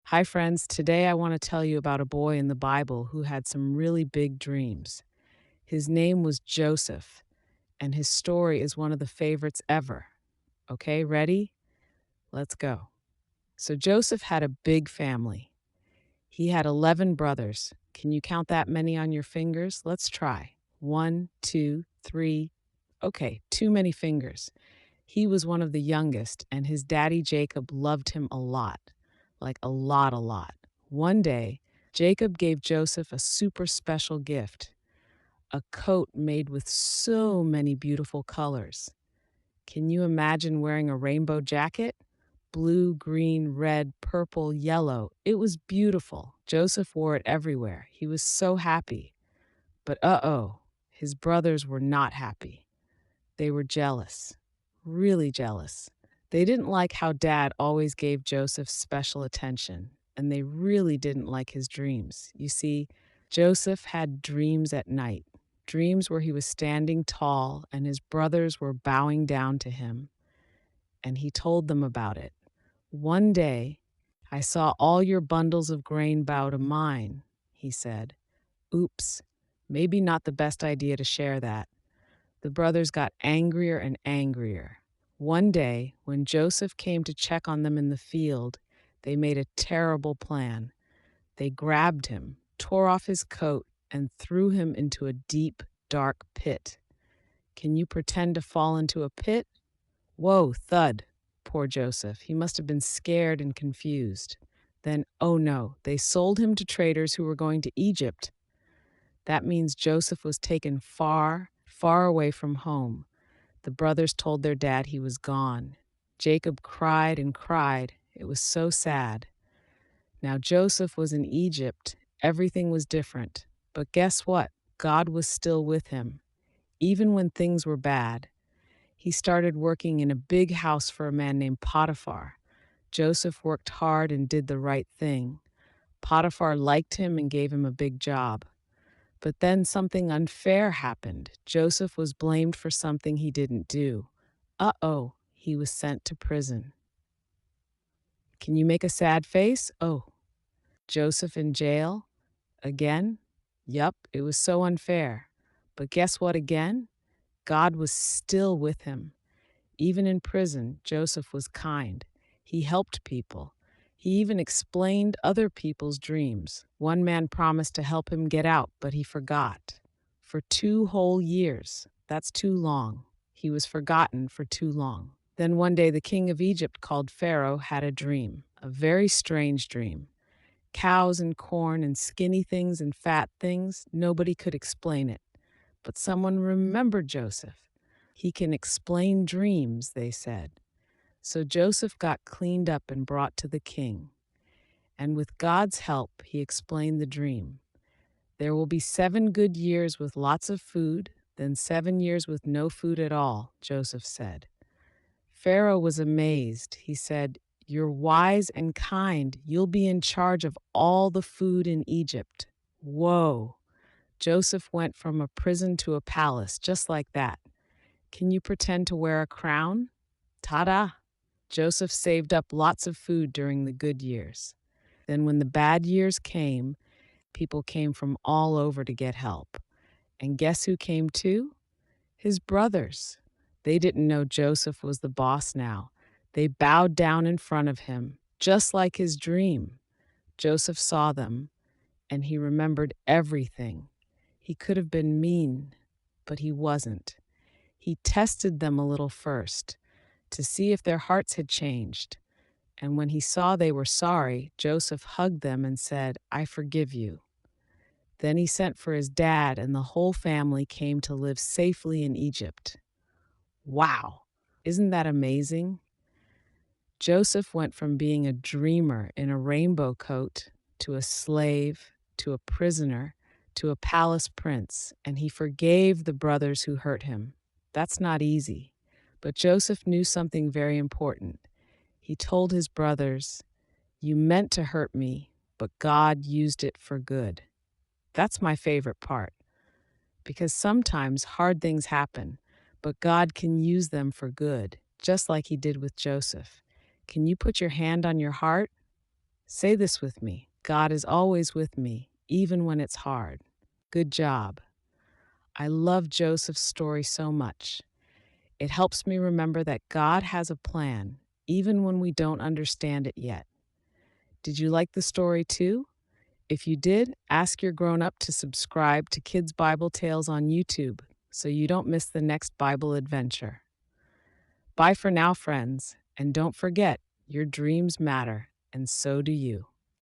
Hi, friends. Today I want to tell you about a boy in the Bible who had some really big dreams. His name was Joseph, and his story is one of the favorites ever. Okay, ready? Let's go. So, Joseph had a big family. He had 11 brothers. Can you count that many on your fingers? Let's try. One, two, three. Okay, too many fingers. He was one of the youngest, and his daddy Jacob loved him a lot. Like a lot, a lot. One day, Jacob gave Joseph a super special gift, a coat made with so many beautiful colors. Can you imagine wearing a rainbow jacket? Blue, green, red, purple, yellow. It was beautiful. Joseph wore it everywhere. He was so happy. But his brothers were not happy. They were jealous, really jealous. They didn't like how Dad always gave Joseph special attention, and they really didn't like his dreams. You see, Joseph had dreams at night, dreams where he was standing tall and his brothers were bowing down to him, and he told them about it. One day, I saw all your bundles of grain bow to mine, he said. Oops, maybe not the best idea to share that. The brothers got angrier and angrier. One day, when Joseph came to check on them in the field, they made a terrible plan. They grabbed him, tore off his coat, and threw him into a deep, dark pit. Can you pretend to fall into a pit? Whoa, thud. Poor Joseph. He must have been scared and confused. Then, oh no, they sold him to traders who were going to Egypt. That means Joseph was taken far, far away from home. The brothers told their dad he was gone. Jacob cried and cried. It was so sad. Now Joseph was in Egypt. Everything was different. But guess what? God was still with him, even when things were bad. He started working in a big house for a man named Potiphar. Joseph worked hard and did the right thing. Potiphar liked him and gave him a big job. But then something unfair happened. Joseph was blamed for something he didn't do. He was sent to prison. Can you make a sad face? Oh, Joseph in jail? Again? Yup, it was so unfair. But guess what again? God was still with him. Even in prison, Joseph was kind. He helped people. He even explained other people's dreams. One man promised to help him get out, but he forgot. For 2 whole years. That's too long. He was forgotten for too long. Then one day the king of Egypt, called Pharaoh, had a dream, a very strange dream. Cows and corn and skinny things and fat things, nobody could explain it. But someone remembered Joseph. He can explain dreams, they said. So Joseph got cleaned up and brought to the king. And with God's help, he explained the dream. There will be 7 good years with lots of food, then 7 years with no food at all, Joseph said. Pharaoh was amazed. He said, "You're wise and kind. You'll be in charge of all the food in Egypt." Whoa! Joseph went from a prison to a palace, just like that. Can you pretend to wear a crown? Ta-da! Joseph saved up lots of food during the good years. Then when the bad years came, people came from all over to get help. And guess who came too? His brothers. They didn't know Joseph was the boss now. They bowed down in front of him, just like his dream. Joseph saw them, and he remembered everything. He could have been mean, but he wasn't. He tested them a little first to see if their hearts had changed. And when he saw they were sorry, Joseph hugged them and said, "I forgive you." Then he sent for his dad, and the whole family came to live safely in Egypt. Wow! Isn't that amazing? Joseph went from being a dreamer in a rainbow coat to a slave, to a prisoner, to a palace prince, and he forgave the brothers who hurt him. That's not easy. But Joseph knew something very important. He told his brothers, "You meant to hurt me, but God used it for good." That's my favorite part, because sometimes hard things happen, but God can use them for good, just like he did with Joseph. Can you put your hand on your heart? Say this with me: God is always with me, even when it's hard. Good job. I love Joseph's story so much. It helps me remember that God has a plan, even when we don't understand it yet. Did you like the story too? If you did, ask your grown up to subscribe to Kids Bible Tales on YouTube so you don't miss the next Bible adventure. Bye for now, friends, and don't forget, your dreams matter, and so do you.